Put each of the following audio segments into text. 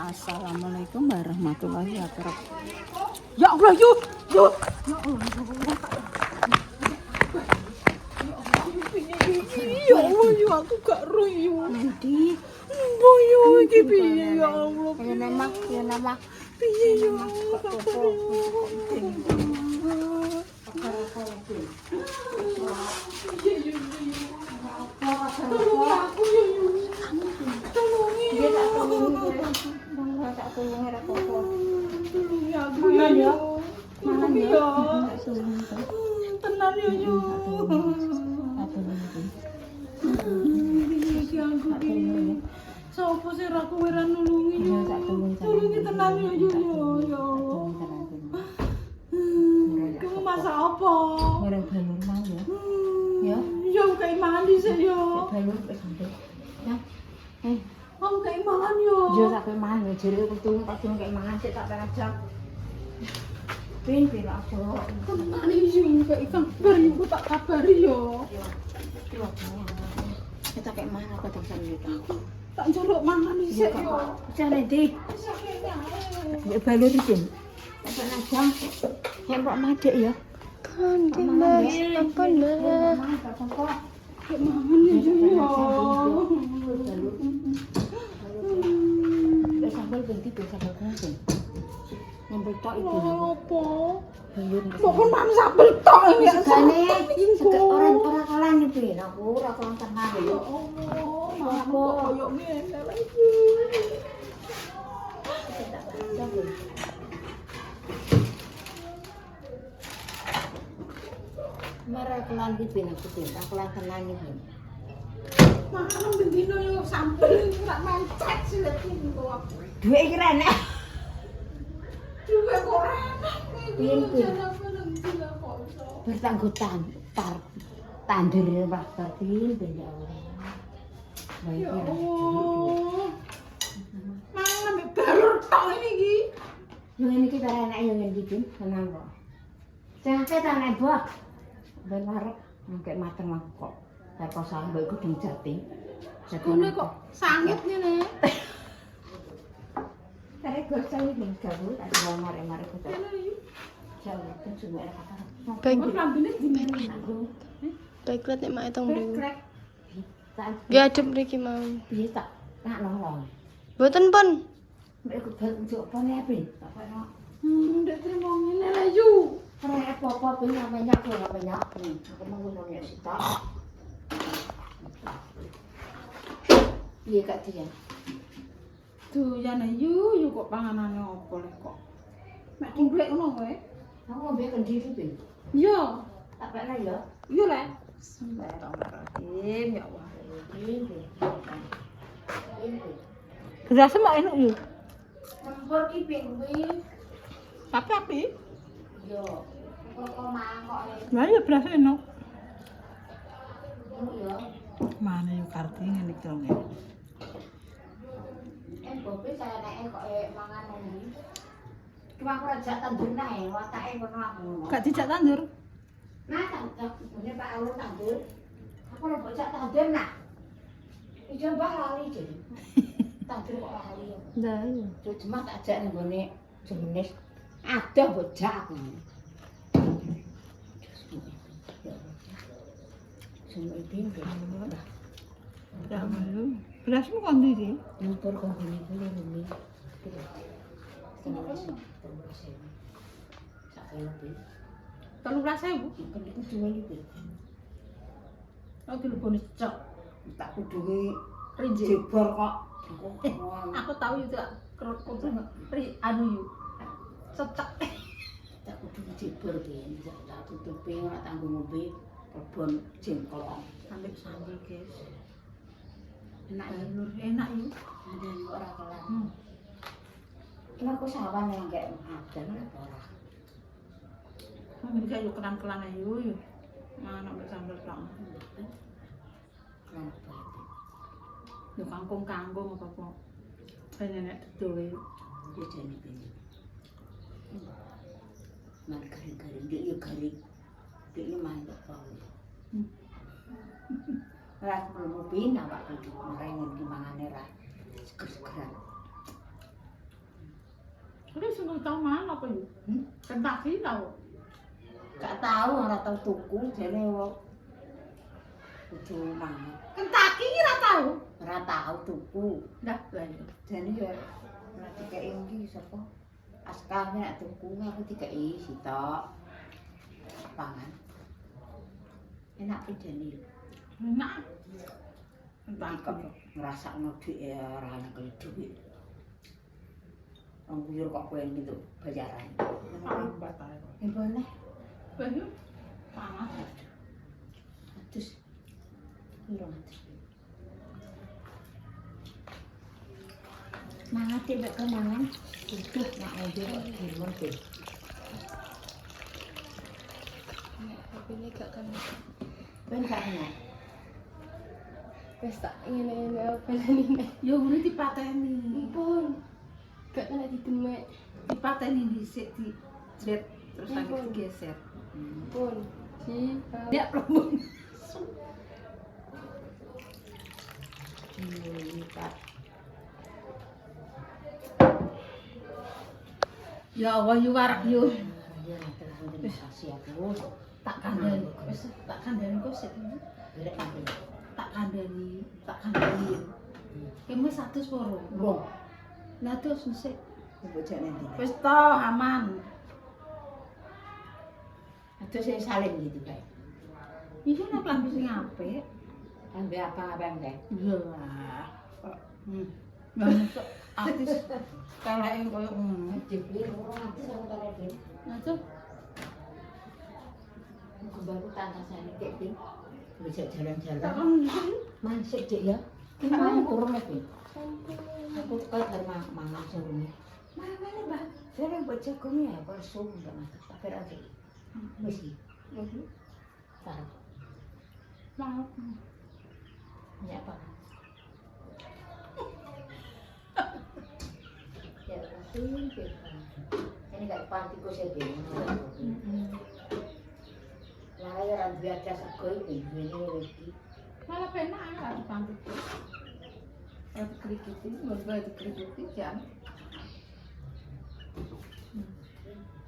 Assalamualaikum warahmatullahi wabarakatuh. Ya Allah, yuk. Ya Allah, yuk aku gak roh yuk. Nanti Boyo iki piye ya Allah. ya nama Piye ya kabar tolong aku ya yuk. Tolongi ya. Tolongi aku ya yuk. Mangan ya. Ya. Tenan ya yuk. Iki aku iki. Sopo sing ra kowe ra nulungi yo. Tulungi tenan yo yo. Kamu masak apa? Orang balur mang ya. Ya. Yo kayak mangan dhisik yo. Balur wis sampe. Ya. Kamu kayak mangan yo. Yo sampe mangan yo jere untung tak durung kayak mangan sik tak perajak. Pin aja. Tenan iki yo kayak kabar yo tak kabari yo. Kita kayak mangan apa tak sampe aku. Tak njaluk mangan dhisik yo. Jane ndi? Ya balur iki. Tak perajak. Hembok madek ya. Kan Mas, apa lah? Kayak mangan yo yo. Sambal ganti biasa banget. Sambal tok itu. Apa? Balur. Kok kon mangan sambel tok ya. Segane orang kalah nih pin aku ora kalah tengah Ya lho. Allah, mangan kok koyo ngene lagi. Marah kelan iki pin aku pin aku kalah tengah nih pin. Mangan bendino yo sambel ora mancet sileti kok. Duwe iki rene. Duwe kok enak Pin, iki. Pin. Bertanggutan tandur waktu pin ya Allah. Baik Ya ya. Allah. Mangan ambek balur tok ini iki. Yang ini kita enak yang ini pin tenang kok. Jangan kita naik buah. Ben warek ngek mateng aku kok. Kayak kok sambal iku ding jating. Kone kok sangit ngene. Tarik gosong iki gawe tak bawa mare-mare kok. Kene iki. Jauh kan cuma ada kata. Baik, Kok lambene gimana? baik lihat nih mak itu mriki. Krek. Tak Nggih adem mriki mau. piye tak nak nolong. Mboten pun. Mek aku bal njok pone pin. Tak kono. Ndek trimo ngene lah yu. Ora apa-apa pin namanya aku ora banyak pin. Aku mau ngomongnya sita. Piye kak dia? Doyan yu kok panganane opo lek kok. Mek dingklek ngono kowe. Aku ngombe kendiri pin. Yo, Tak pernah ya. yo lek. Bismillahirrahmanirrahim ya Allah. Beras mak enak yo. Nempur ki pin kuwi. Tapi api. Yo. Kok mangkok e. Lah ya beras enak. Yo. Mana yo karti ngene iki dong. Bobe saya nek kok mangan ngono. Cuma aku aja tandur nae, watake ngono aku. Gak dijak tandur. Nah, tak punya Pak Alun tandur. Aku ora bocah tandur nak. Ijo mbah lali jadi. Tandur kok lali. Lah iya. Cuma tak ajak ning gone jenis ada bocah aku. Semua itu Ya malu. Berasmu kon ndi sih? nempur kok gini. Kalau rasa ibu, Kan itu jual itu. aku telepon cok. Tak kudu Rinje. jebor kok. Aku tahu itu kerut kudu anu yu. Cocok. Tak kudu jebor ki. Tak tutupi ora tanggung ngombe kebon jengkol. Ambil sambal guys. Enak ya lur, enak yu. Ada ora kelar. Kena aku sawan yang kayak ada ora. Ambil kayak yu kelan-kelan yu. Mana ambil sambal tok. Kelar apa? Yu kangkung apa-apa. Nenek dodol yu. Dia jane ini. Mal garing-garing dia yo garing. Dia mantap banget. Ora perlu pin awak kudu marengen ki mangane ra seger-segeran. Tapi sungguh tahu mana apa yuk? Kentucky tahu. Gak tahu ora tau tuku jane wong kudu mangan. Kentucky ora tahu. Ora tau tuku. Dah banyak. Jane ya nek dikeki iki sapa? Askar nek tuku aku dikeki sitok. Pangan. Enak iki jane. Enak. Entah kok ngrasakno dhuwit ya ora nyekel dhuwit. Wong buyur kok kowe gitu bayaran. Lambat ae. Ya boleh. Banyak. Panas. Terus piro atus? Mangan tibek kemangan. Udah nak ngombe kok dirumah deh. Tapi ini gak kan. Ben gak enak. Wes tak ngene-ngene apa ini. Ya ngene dipateni. Ampun. Gak kena didemek. Dipateni dhisik di jret terus lagi Ampun. digeser. Ampun. Si. Ya belum. Lipat. Ya Allah yu warak yu. Ya terus kasih aku. Tak kandani. Wis tak kandani kok sik. Berek nanti. Tak kandani. Kemu 100 poro. Wong, Lah terus sik. bojone ndi? Wis to aman. Terus saya saling gitu kayak. Iki nek klambi sing apik. Ambil apa enggak? Iya. Kok banget kok artis kalake koyo ngono. Dibeli orang nanti sama tarik deh. Nah tuh Baru tangga saya kayak gini. Bisa jalan-jalan. tak kan Masih dek ya. Gimana turun lagi? Aku kan dari mangan sorumnya. Mana nih mbak? Saya yang buat jagungnya ya, kalau suruh nggak masak. Tapi aja. Mesti. Taruh. mau. Ini apa? Ya, langsung ini nggak pantiku saya bingung. Layar biasa sekali ini lagi. Malah penak ya di pantai. Kalau dikerikiti, mau dikerikiti jam.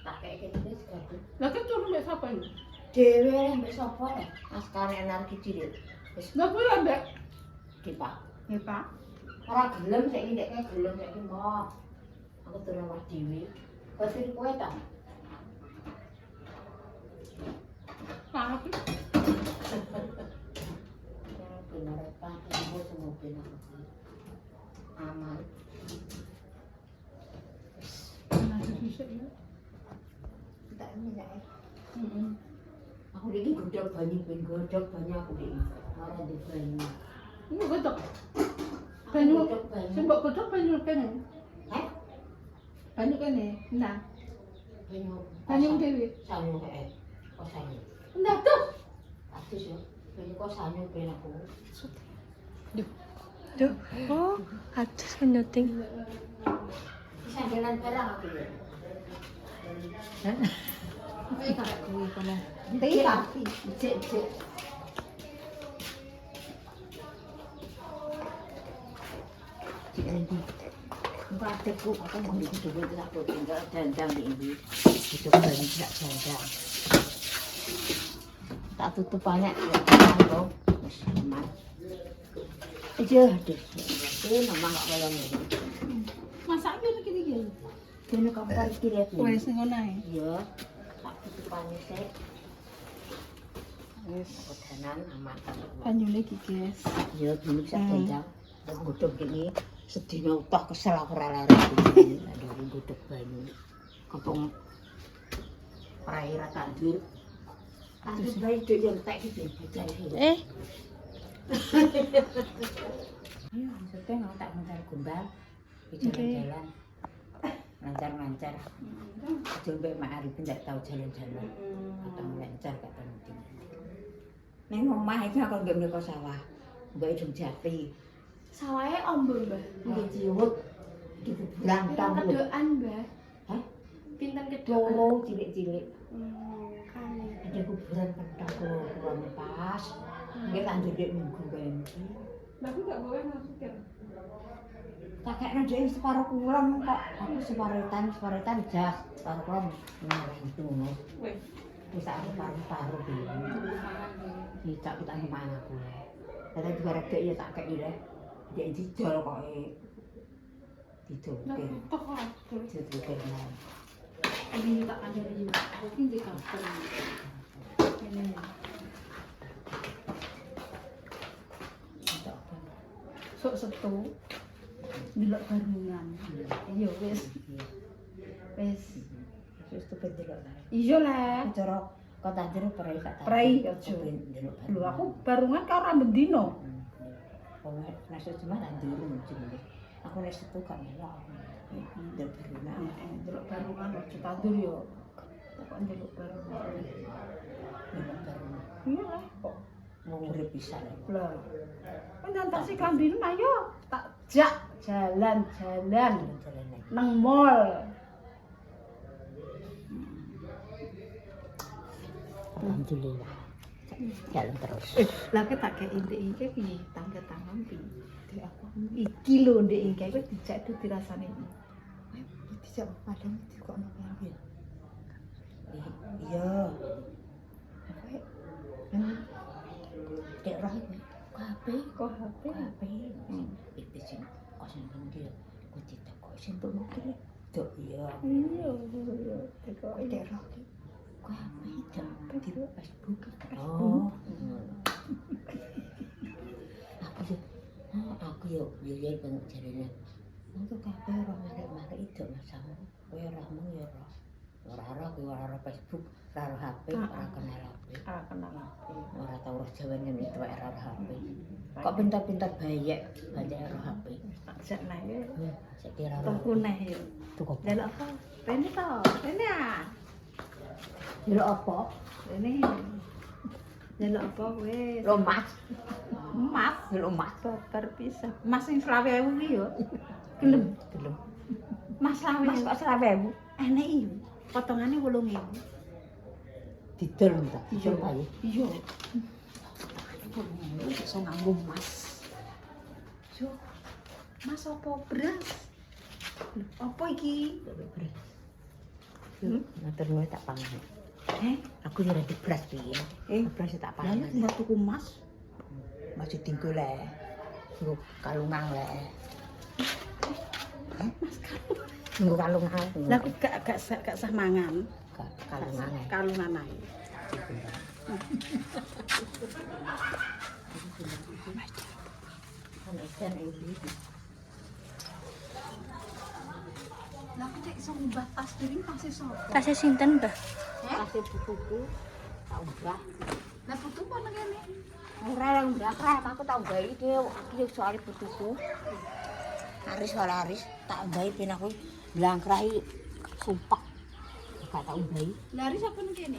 Tak kayak gini sekali. Lah kan turun mbek sapa iki? Dewe yang besok boleh. Askar energi cilik. Lah kuwi ya mbek Dipak. ya Pak. Orang gelem saya ini kayak gelem saya ini mau. Aku turun wah dewi. Pasti kue tak. Parah iki. Benar pak. Ibu semua benar. Aman. Nah, bisa ya. Tak ini ya. Heeh. Aku ini godok banyak aku ini. Orang di banyak. Ini godok. Banyu. Godok banyak. Sing mbok godok banyu kene. Eh? Banyu kene. Nah, Banyak. banyu dhewe. Sanyo kayak. Kok sanyo. Nah tuh. Atus ya. Banyak kok sanyo pengen aku. Duh. Oh, atas penyoting. Bisa jalan barang aku ya. Ayo kakak kuwi kono. Iya. Cek. Jadi, empatku apa mau dikudu itu aku tinggal dandang di ini. Itu banyak tidak dandang. Tak tutup banyak ya kalau aman. Aja deh. Ini mama nggak boleh ngomong. Masak yo iki iki. Kena kampar kiri aku. Wes ngono ae. Iya. Tak tutup banyak sih. Wes Kodanan aman. banyune iki, guys. Ya dulu bisa dandang. Dan godok gini sedina utuh kesel aku ora lari iki. Aduh godok banyu. Kampung perairan tandur. Tandur bayi itu yang tak gitu. Eh, Ayo maksudnya nggak tak mencar gombal. Jalan-jalan. Lancar-lancar. Coba Mak Arifin tidak tahu jalan-jalan. Atau lancar kata mungkin. Neng omah itu aku nggak punya sawah. Mbak Ujung Jati. sawahnya ombo, Mbak. Nggak ciut. Di kuburan Pinten tahu. kedoan, Mbak. Hah? Pinten kedoan. Loro cilik-cilik. Kali. Ada kuburan petak keluar pas. Nggak lanjut dek minggu kan. Lah aku gak boleh masukin. Tak kekno dhewe separo kulon kok. Aku separotan jas, separo kulon ngarep itu ngono. Wis tak separo dhewe. Dicak tak mangan aku. Tapi juga rek ya tak kek ya. Dek dijol kok dicukir. Dicukir. Ini tak ada lagi. Ini di kantor. Ini. Sok setu. Delok barungan. Iya wis. Wis. Wis tuh pendelok. Iya lah. Cara kota jero prei tak. Prei aja. Lho aku barungan karo ra bendino. Nasi cuma nandur cuma. Aku nasi itu kan melok. Delok barungan. Delok barungan aja tandur yo. Kok delok barungan. Delok barungan. Iya lah kok Mau urip bisa lho. lah. Kan si kambing ayo tak jak jalan-jalan nang mall. Alhamdulillah. Jalan terus. Lah tak kayak inti iki piye tangga-tangan piye. Aku iki lho ndek iki wis dijak itu dirasane. Dijak padang kok ono piye. Iya. Dek roh kok HP. Iki sing kosen pentil. Ku ditekok sing pentil. Dok iya. Iya. Kok Dek roh ku HP di Facebook. Oh. Aku yo ben jarene. Untuk kabeh ora marek-marek itu masamu. Kowe ora mung ya ora. Ora ora Facebook, ora HP, ora kenal HP. ora kenal HP. Ora tau roh jawane itu ora HP. Kok pintar-pintar bayek ora HP. Jak nah ya. Sekira Tuku neh yo. tuku. Delok apa? Rene to. Rene ah. Delok apa? Rene. Delok apa wis? Lo mas, Mas, delok mas. babar pisan. Mas sing 20.000 ki yo. Gelem. Belum. Mas 20.000. Mas kok 20.000? Enek iki. Potongane 8.000. Didol ta? Didol bae. Iya. Iso nganggo mas. Yo. Mas apa beras? Apa iki? Ngatur nuwe tak pangan. Aku yo rada beras piye? Beras tak Lah pangan. nek tuku mas, Masih tinggal le. Nggo kalungan le. Nggo kalungan. lah aku gak sah mangan. Kalungan. Kalungan ae. Lah aku nek iso ngubah tas piring tasih sapa? Tasnya sinten, Mbah? Kasih buku tak ubah. Lah putu apa nang kene? Ora yang ubah aku tak ubah iki soal butuku. Haris tak ubah ben aku blangkrahi sumpah. Gak tak ubah. Lari sapa nang kene?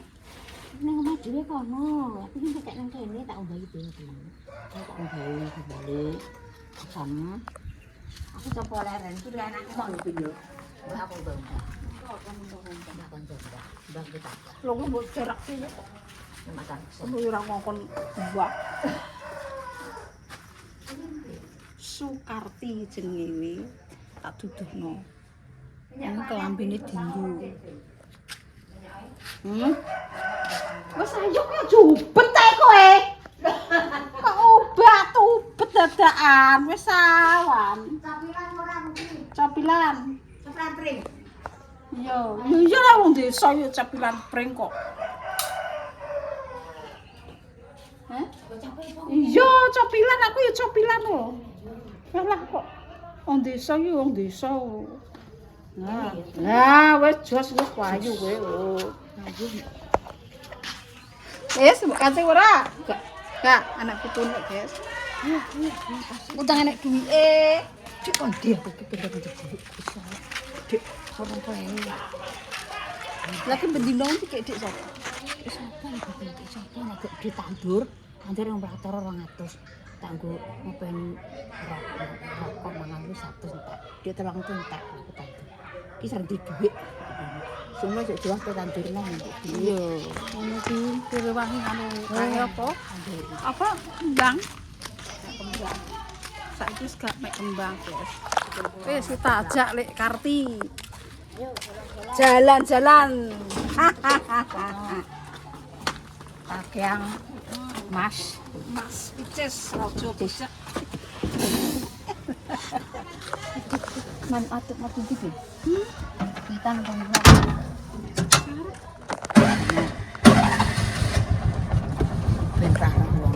Nang omah dhewe kono. Aku iki nek nang kene tak ubah ben. Tak ubah kembali. Sama. Aku coba leren iki lek anakku kok ngene yo. Mbak aku ubah. Mbak kita. Lho kok mbok jarak sih. Makan. Kamu ora ngongkon mbak. Sukarti jenenge iki tak duduhno. Ini kelambine dinggo. Wes ayo kowe jubet ae kowe. Kok obat ubet dadakan wis awan. Capilan ora mungkin. Capilan. Capilan pring. Iya lah wong desa yo capilan pring kok. Hah? Iya, capilan aku ya capilan lho. Lah kok wong desa yo wong desa. Nah, wis jos wis payu kowe lho. Wis mbok kancing ora? Gak, anak putunek, guys. Utang enek duwike. Cek kon dia iki pindah-pindah duit. Dik, sono kowe. Lagi bendino iki kek dik sapa? Sapa nek iki sapa nek ditandur, tandur yang berator 200. Tanggo ngopeni rokok mangan wis 100 entek. Dia 300 entek aku tandur. Ki sing di duit. Semua jek jelas tandur nang. Iya. Ngono ki direwangi anu kaya apa? Apa kembang? Kembang. Saiki wis gak mek kembang, guys. Wis kita ajak Lek Karti. Jalan-jalan. Pakaian Mas Pices, ojo pices. man atut mati iki. Kita nang bentah wong.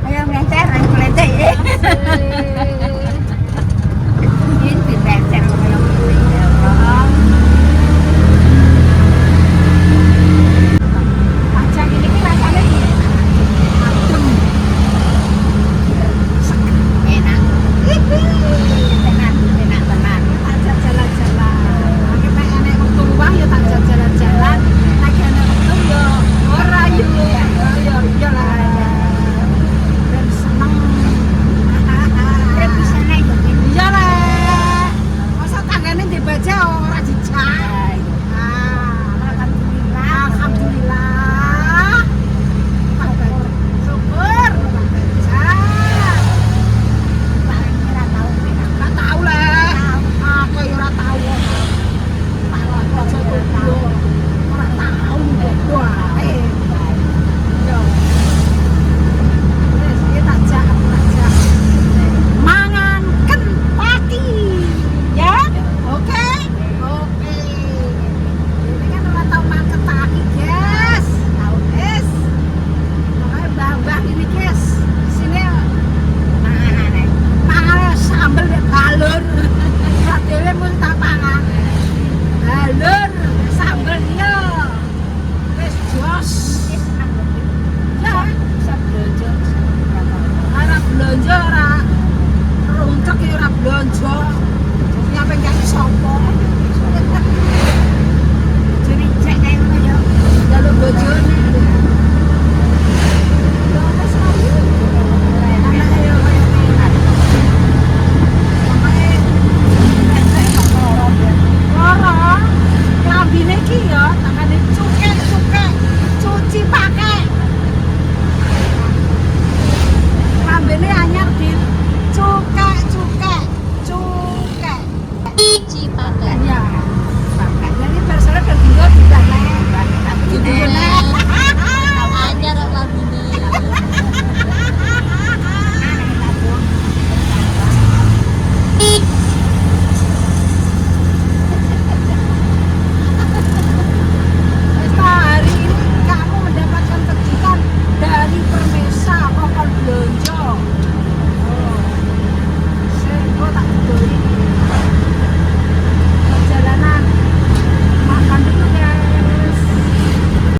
Ayo ngenter, ayo ngenter. Ini bentah kaya ngene. Macam ini ki rasane adem. Enak. Enak tenan. Ajak jalan-jalan. Lagi pengen nek wektu luang ya tak ajak jalan-jalan. Lagi ana wektu ya ora yo. Ya iya lah. Ben seneng. Rek bisa naik kok. Iya lah. Masa tanggane di baja ora dijak. Alhamdulillah. Alhamdulillah. Syukur. Barangnya ora tau enak. Gak tau lah. Aku ya ora tau. Ora tau kok. Yo. Wis kita jak mangan Kentucky. Ya? Oke. Oke. Ini kan ora tau mangan Kentucky, guys. Tahu, guys. Makanya mbah-mbah ini, guys. Sini mangan sambel mek balur. Ora dhewe mun tak pangan. Balur sambelnya. Wis jos. Ya, Bisa belanja. ora belanja ora runcek ya ora belanja. Nyampe gak sapa.